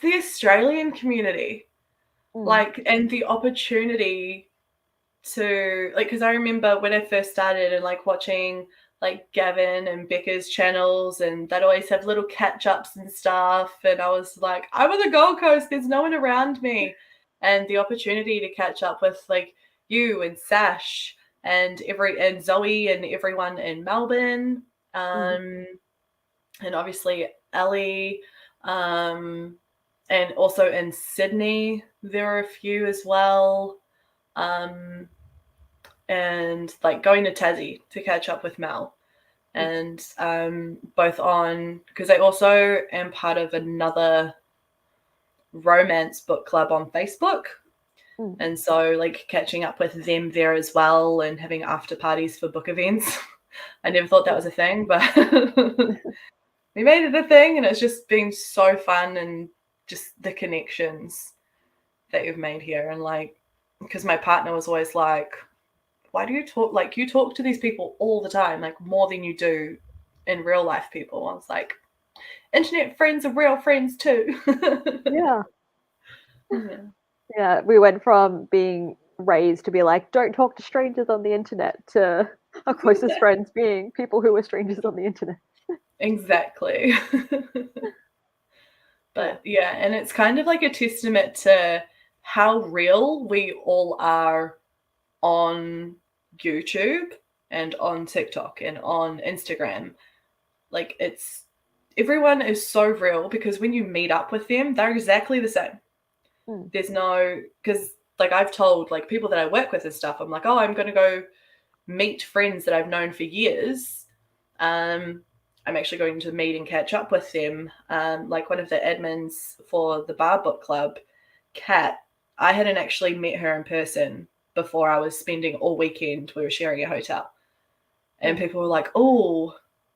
S2: the Australian community. Like, and the opportunity to, like, because I remember when I first started and like watching like Gavin and Becca's channels, and they'd always have little catch ups and stuff, and I was like, I'm on the Gold Coast, there's no one around me. And the opportunity to catch up with like you and Sash and Zoe and everyone in Melbourne, and obviously Ellie, and also in Sydney there are a few as well, and like going to Tassie to catch up with Mel, and both on, because I also am part of another romance book club on Facebook, And so like catching up with them there as well and having after parties for book events. I never thought that was a thing, but we made it a thing, and it's just been so fun, and just the connections that you've made here. And like, because my partner was always like, why do you talk, like you talk to these people all the time, like more than you do in real life people. I was like, internet friends are real friends too.
S1: Yeah.
S2: Yeah.
S1: Yeah, we went from being raised to be like, don't talk to strangers on the internet, to our closest friends being people who were strangers on the internet.
S2: Exactly.
S1: Yeah.
S2: But yeah, and it's kind of like a testament to how real we all are on YouTube and on TikTok and on Instagram. Like, it's everyone is so real, because when you meet up with them, they're exactly the same. There's no, because like I've told like people that I work with and stuff, I'm like, oh, I'm going to go meet friends that I've known for years. I'm actually going to meet and catch up with them. Like one of the admins for the bar book club, Kat, I hadn't actually met her in person before I was spending all weekend. We were sharing a hotel. And people were like, oh,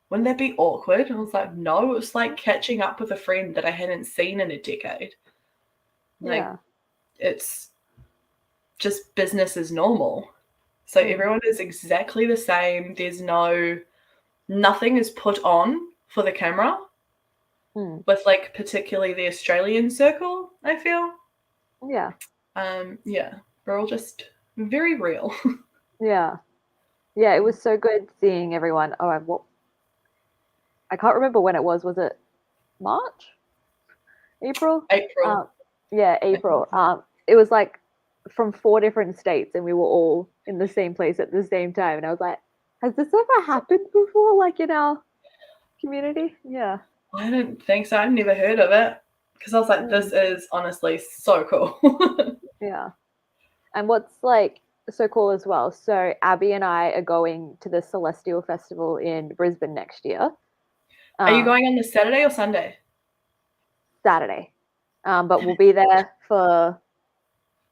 S2: wouldn't that be awkward? And I was like, no, it was like catching up with a friend that I hadn't seen in a decade. Like, it's just business as normal. So everyone is exactly the same. There's nothing is put on for the camera with like particularly the Australian circle, I feel.
S1: Yeah.
S2: Yeah, we're all just very real.
S1: Yeah. Yeah, it was so good seeing everyone. Oh, I can't remember when it was. Was it March? April?
S2: April.
S1: Yeah, April. It was like from 4 different states, and we were all in the same place at the same time. And I was like, has this ever happened before, like in our community? Yeah.
S2: I don't think so. I've never heard of it, because I was like, this is honestly so cool.
S1: Yeah. And what's like so cool as well. So Abby and I are going to the Celestial Festival in Brisbane next year.
S2: Are you going on the Saturday or Sunday?
S1: Saturday. But we'll be there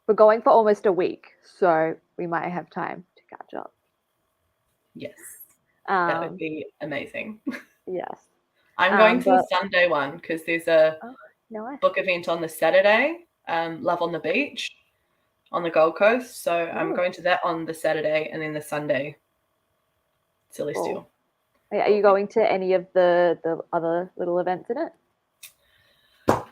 S1: we're going for almost a week, so we might have time to catch up.
S2: Yes. That would be amazing.
S1: Yes.
S2: I'm going to the Sunday one, because there's a book event on the Saturday, Love on the Beach on the Gold Coast. So I'm going to that on the Saturday, and then the Sunday, Celestial.
S1: Cool. Are you going to any of the other little events in it?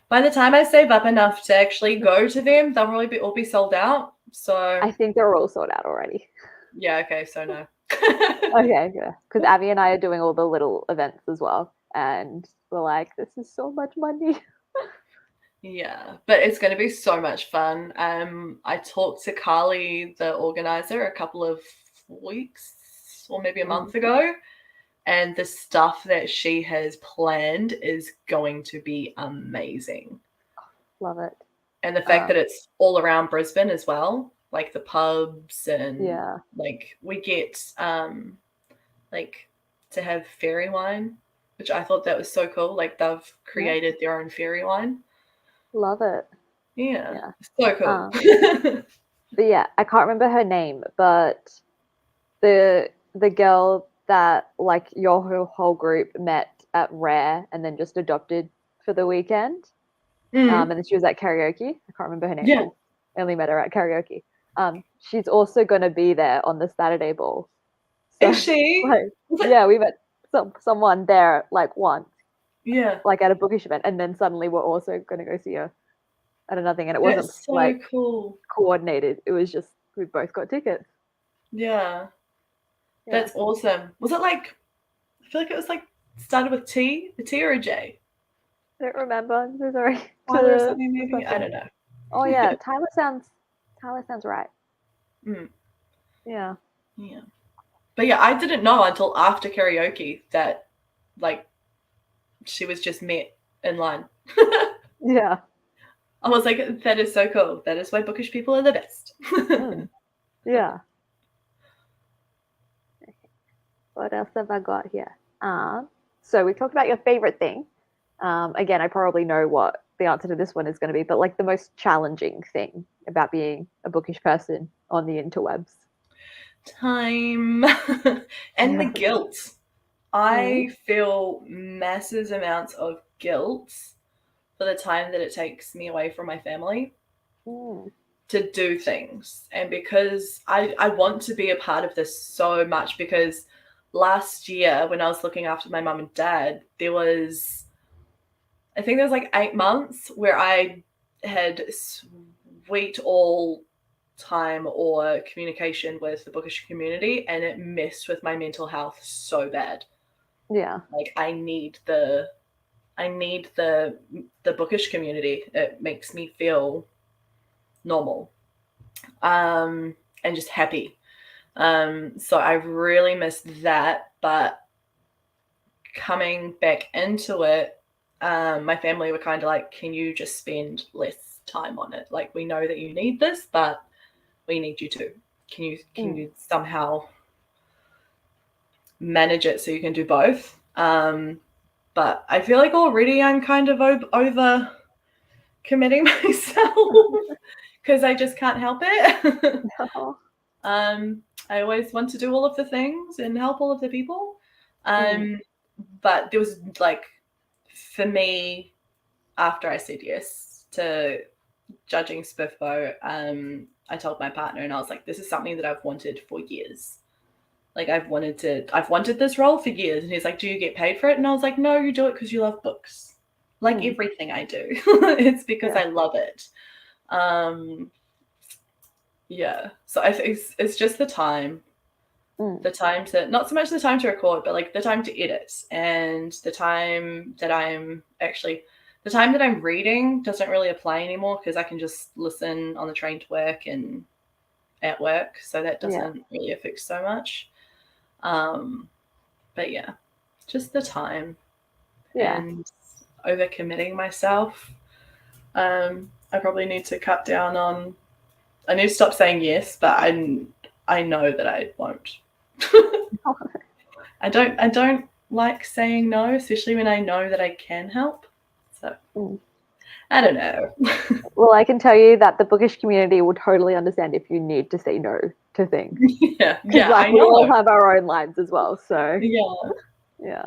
S2: By the time I save up enough to actually go to them, they'll probably all be sold out. So
S1: I think they're all sold out already.
S2: Yeah, okay, so no.
S1: Okay, yeah. Because Abby and I are doing all the little events as well. And we're like, this is so much money.
S2: Yeah, but it's going to be so much fun. I talked to Carly, the organizer, a couple of weeks or maybe a month ago, and the stuff that she has planned is going to be amazing.
S1: Love it.
S2: And the fact that it's all around Brisbane as well, like the pubs, and like we get like to have fairy wine, which I thought that was so cool. Like they've created their own fairy wine.
S1: Love it.
S2: Yeah. So cool.
S1: But yeah, I can't remember her name, but the girl that like your whole group met at Rare and then just adopted for the weekend. And then she was at karaoke. I can't remember her name.
S2: Yeah.
S1: I only met her at karaoke. She's also going to be there on the Saturday ball.
S2: So, is she?
S1: Like, yeah, we met someone there like once.
S2: Yeah.
S1: Like at a bookish event, and then suddenly we're also going to go see her at another thing, and it wasn't
S2: so
S1: like
S2: cool
S1: coordinated. It was just we both got tickets.
S2: Yeah. That's awesome. Was it like, I feel like it was like started with T, a T or a J?
S1: I don't remember. I'm so sorry.
S2: Tyler or something maybe? I don't know.
S1: Oh yeah, Tyler sounds right. Yeah.
S2: Yeah. But yeah, I didn't know until after karaoke that like she was just met in line.
S1: Yeah.
S2: I was like, that is so cool. That is why bookish people are the best.
S1: Yeah. Okay. What else have I got here? So we talked about your favorite thing. Again, I probably know what the answer to this one is going to be, but like the most challenging thing about being a bookish person on the interwebs.
S2: Time and the guilt. I feel massive amounts of guilt for the time that it takes me away from my family to do things. And because I want to be a part of this so much, because last year when I was looking after my mum and dad, I think there was like 8 months where I had sweet all time or communication with the bookish community, and it messed with my mental health so bad.
S1: Yeah.
S2: Like I need the bookish community. It makes me feel normal. And just happy. So I really missed that, but coming back into it, my family were kind of like, can you just spend less time on it? Like, we know that you need this, but we need you to. Can you somehow manage it so you can do both? But I feel like already I'm kind of over committing myself because I just can't help it. I always want to do all of the things and help all of the people. But there was like, for me, after I said yes to judging Spiffbo, I told my partner and I was like, this is something that I've wanted for years. Like I've wanted this role for years. And he's like, do you get paid for it? And I was like, no, you do it because you love books. Like everything I do. It's because I love it. Yeah. So I think it's just the time. The time to, not so much the time to record, but like the time to edit, and the time that I'm reading doesn't really apply anymore because I can just listen on the train to work and at work. So that doesn't really affect so much. But yeah, just the time and overcommitting myself. I probably need to cut down on, I need to stop saying yes, but I know that I won't. I don't like saying no, especially when I know that I can help. So I don't know.
S1: Well, I can tell you that the bookish community will totally understand if you need to say no to things.
S2: Yeah,
S1: like, we all have our own lives as well. So
S2: yeah,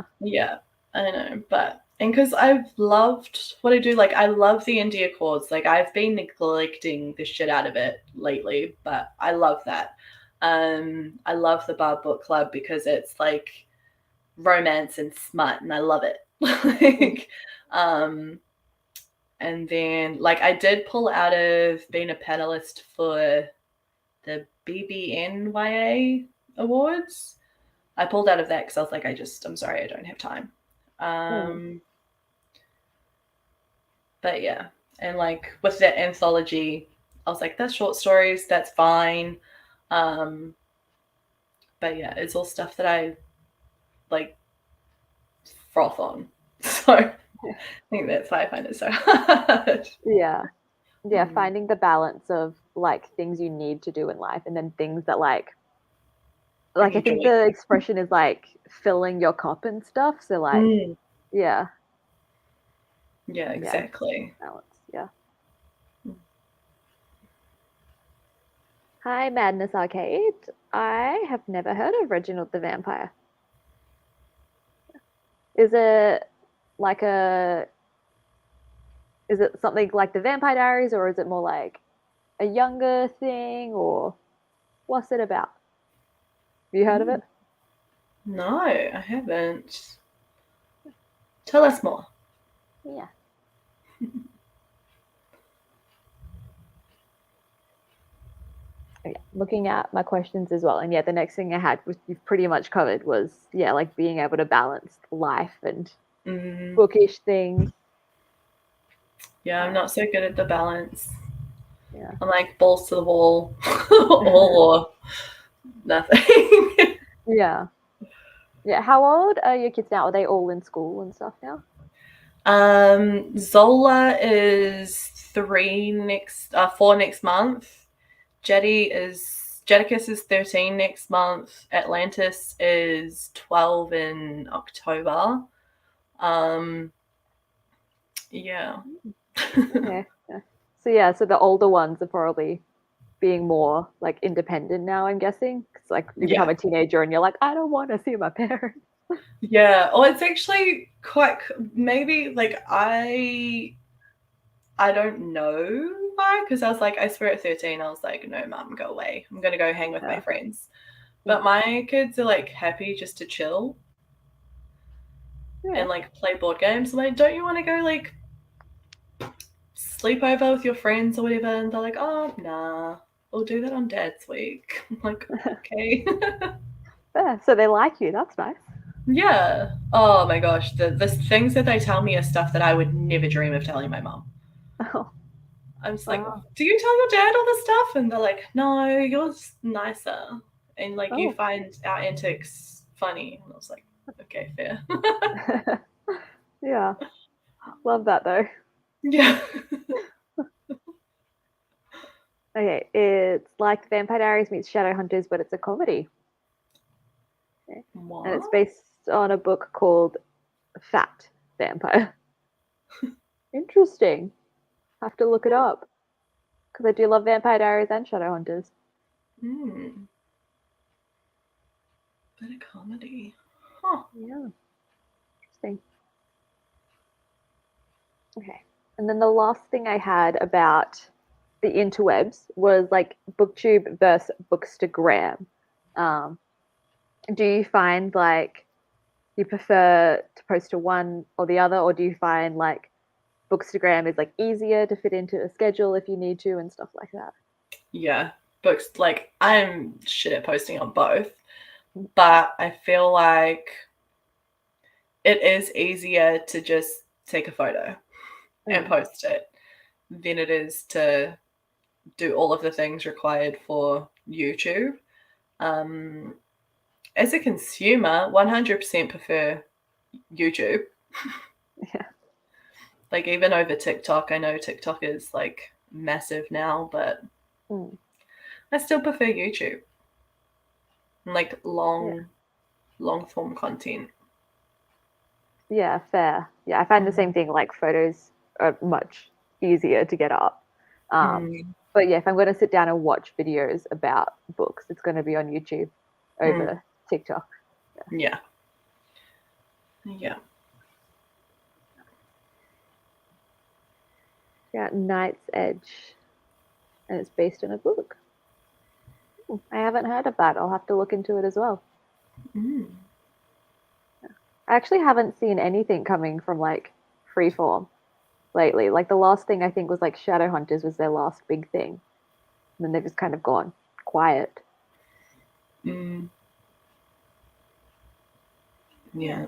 S2: I know. But and because I've loved what I do, like I love the Indie Accords. Like I've been neglecting the shit out of it lately, but I love that. I love the Bar Book Club because it's like romance and smut, and I love it. Like, and then like I did pull out of being a panelist for the BBNYA Awards. I pulled out of that because I was like, I'm sorry, I don't have time. But yeah, and like with that anthology, I was like, that's short stories, that's fine. But yeah, it's all stuff that I like froth on. So I think that's why I find it so hard.
S1: Yeah, finding the balance of like things you need to do in life and then things that like I think the expression is like filling your cup and stuff. So like, yeah,
S2: exactly.
S1: Balance, yeah. Hi, Madness Arcade. I have never heard of Reginald the Vampire. Is it something like the Vampire Diaries, or is it more like a younger thing, or what's it about? Have you heard of it?
S2: No, I haven't. Tell us more.
S1: Yeah. Looking at my questions as well, and the next thing I had, which you've pretty much covered, was like being able to balance life and bookish things.
S2: Yeah, I'm not so good at the balance.
S1: Yeah,
S2: I'm like balls to the wall, all or nothing.
S1: Yeah. How old are your kids now? Are they all in school and stuff now?
S2: Zola is 4 next month. Jadakiss is 13 next month. Atlantis is 12 in October. Yeah.
S1: Okay. Yeah. So yeah, so the older ones are probably being more like independent now, I'm guessing. It's like you become
S2: Yeah.
S1: a teenager and you're like, I don't want to see my parents.
S2: Yeah. Oh, it's actually quite maybe like I don't know why, because I was like, I swear at 13, I was like, no, mum, go away. I'm gonna go hang with my
S1: Yeah.
S2: friends. But
S1: Mm.
S2: my kids are like happy just to chill
S1: Yeah.
S2: and like play board games. I'm like, don't you want to go like sleep over with your friends or whatever? And they're like, oh, nah, we'll do that on Dad's week. I'm like, okay.
S1: Yeah. So they like you. That's nice.
S2: Yeah. Oh my gosh, the things that they tell me are stuff that I would never dream of telling my mom.
S1: Oh,
S2: I'm just like,
S1: wow.
S2: do you tell your dad all this stuff? And they're like, no, yours nicer. And like, you
S1: Oh.
S2: find our antics funny. And I was like, okay, fair.
S1: Yeah. Love that though.
S2: Yeah.
S1: Okay, it's like Vampire Diaries meets Shadowhunters, but it's a comedy. Okay. And
S2: What?
S1: it's based on a book called Fat Vampire. Interesting. Have to look it up. Because I do love Vampire Diaries and Shadowhunters.
S2: Hmm. Bit of comedy. Huh.
S1: Yeah. Interesting. Okay. And then the last thing I had about the interwebs was like booktube versus bookstagram. Um, do you find like you prefer to post to one or the other, or do you find like bookstagram is like easier to fit into a schedule if you need to and stuff like that?
S2: Yeah. Books, like, I'm shit at posting on both, but I feel like it is easier to just take a photo and
S1: Mm.
S2: post it than it is to do all of the things required for YouTube. Um, as a consumer, 100% prefer YouTube.
S1: Yeah.
S2: Like, even over TikTok, I know TikTok is like massive now, but
S1: Mm.
S2: I still prefer YouTube. Like
S1: Yeah.
S2: long form content.
S1: Yeah, fair. Yeah, I find the
S2: Mm.
S1: same thing. Like photos are much easier to get up.
S2: Mm.
S1: But yeah, if I'm going to sit down and watch videos about books, it's going to be on YouTube
S2: Mm.
S1: over TikTok.
S2: Yeah. Yeah.
S1: Yeah, Knight's Edge, and it's based on a book. I haven't heard of that. I'll have to look into it as well.
S2: Mm.
S1: I actually haven't seen anything coming from like Freeform lately. Like the last thing I think was like Shadowhunters was their last big thing. And then they've just kind of gone quiet.
S2: Mm. Yeah.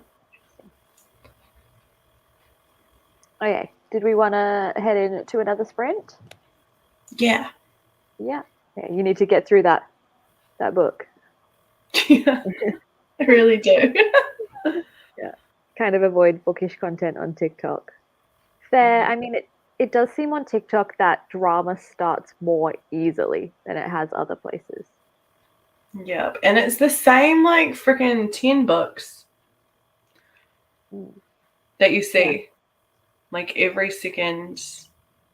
S1: Okay, did we want to head into another sprint?
S2: Yeah.
S1: Yeah. Yeah, you need to get through that book.
S2: Yeah. I really do.
S1: Yeah. Kind of avoid bookish content on TikTok. Fair. I mean, it does seem on TikTok that drama starts more easily than it has other places.
S2: Yep. And it's the same like freaking 10 books
S1: Mm.
S2: that you
S1: Yeah.
S2: see. Like every second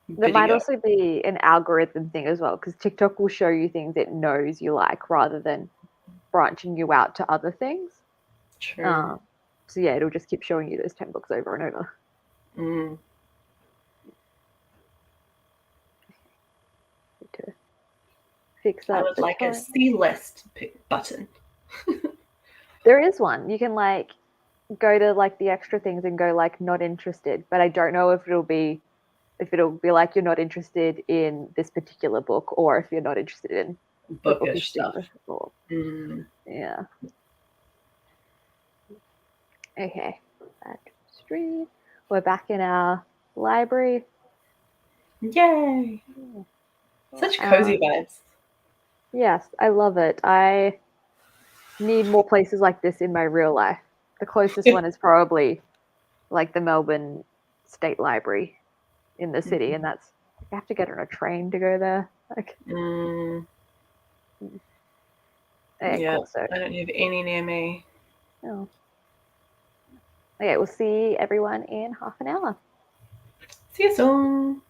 S1: That might
S2: video.
S1: also be an algorithm thing as well, because TikTok will show you things it knows you like rather than branching you out to other things.
S2: True.
S1: Um, so yeah, it'll just keep showing you those 10 books over and over.
S2: Mm.
S1: Need to fix
S2: I
S1: up
S2: would
S1: the
S2: like a
S1: time.
S2: see list button.
S1: There is one. You can like go to like the extra things and go like not interested, but I don't know if it'll be like you're not interested in this particular book or if you're not interested in the
S2: Bookish
S1: bookish thing
S2: stuff.
S1: before.
S2: Mm.
S1: Yeah. Okay. Back to the street. We're back in our library.
S2: Yay. Such
S1: Uh,
S2: cozy vibes.
S1: yes, I love it. I need more places like this in my real life. The closest one is probably like the Melbourne State Library in the city, and that's you have to get on a train to go there. Like,
S2: Mm.
S1: okay,
S2: Yeah.
S1: cool. So,
S2: I don't have any near me.
S1: oh. Okay, we'll see everyone in half an hour.
S2: See you soon.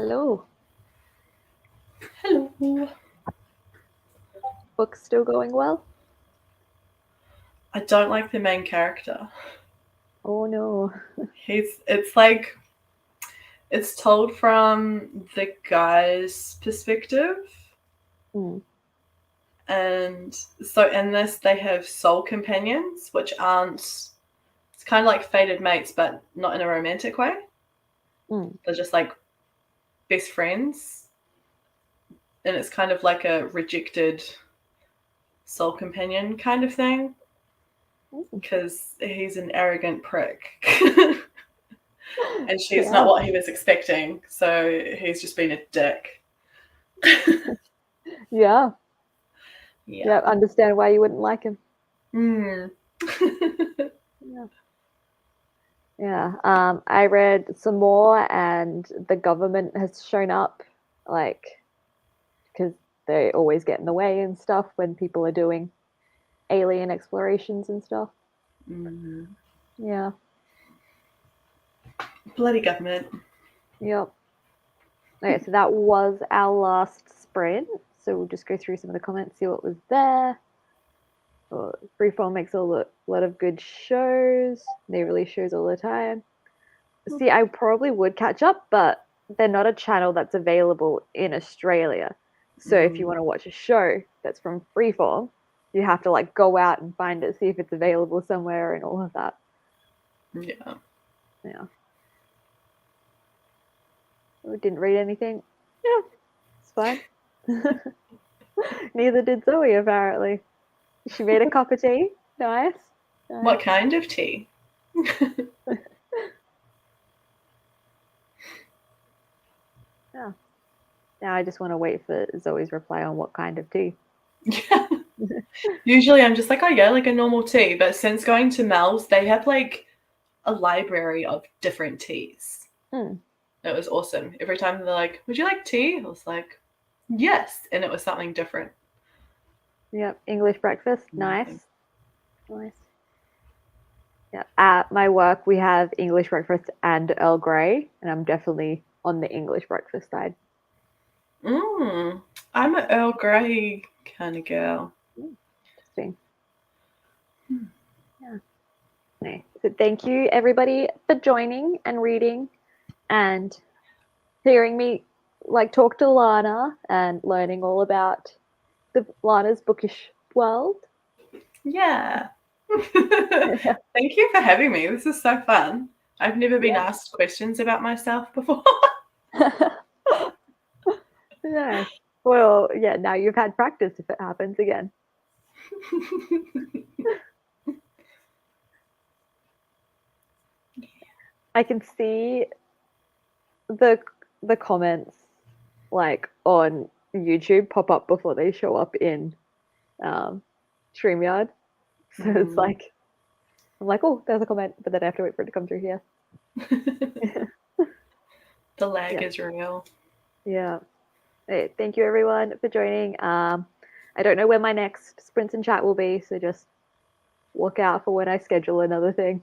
S1: Hello.
S2: Hello.
S1: Book's still going well?
S2: I don't like the main character.
S1: Oh no.
S2: It's told from the guy's perspective.
S1: Mm.
S2: And so in this, they have soul companions, which aren't. It's kind of like fated mates, but not in a romantic way.
S1: Mm.
S2: They're just like best friends, and it's kind of like a rejected soul companion kind of thing, because he's an arrogant prick, and she's not what he was expecting. So he's just been a dick.
S1: Yeah.
S2: Yeah.
S1: Understand why you wouldn't like him.
S2: Yeah.
S1: Yeah. I read some more, and the government has shown up, like, because they always get in the way and stuff when people are doing alien explorations and stuff. Yeah.
S2: Bloody government.
S1: Yep. Okay, so that was our last sprint. So we'll just go through some of the comments, see what was there. Freeform makes a lot of good shows. They release shows all the time. See, I probably would catch up, but they're not a channel that's available in Australia. So if you want to watch a show that's from Freeform, you have to like go out and find it, see if it's available somewhere and all of that.
S2: Yeah.
S1: Yeah. We didn't read anything. Yeah, it's fine. Neither did Zoe, apparently. She made a cup of tea. Nice.
S2: What kind of tea?
S1: Yeah. Now I just want to wait for Zoe's reply on what kind of tea.
S2: Yeah. Usually I'm just like, oh yeah, like a normal tea. But since going to Mel's, they have like a library of different teas. It was awesome. Every time they're like, would you like tea? I was like, yes. And it was something different.
S1: Yep. English breakfast. Nice. Nice. Yeah. At my work, we have English breakfast and Earl Grey, and I'm definitely on the English breakfast side.
S2: I'm an Earl Grey kind of girl.
S1: Interesting. Yeah. Okay. So thank you, everybody, for joining and reading and hearing me like talk to Lana and learning all about Lana's bookish world.
S2: Yeah. Thank you for having me. This is so fun. I've never been asked questions about myself before.
S1: Yeah. Well, yeah, now you've had practice if it happens again. I can see the comments like on YouTube pop up before they show up in StreamYard. So it's like I'm like, oh, there's a comment, but then I have to wait for it to come through here.
S2: The lag is real.
S1: Yeah. Hey, thank you everyone for joining. I don't know when my next sprints and chat will be, so just look out for when I schedule another thing.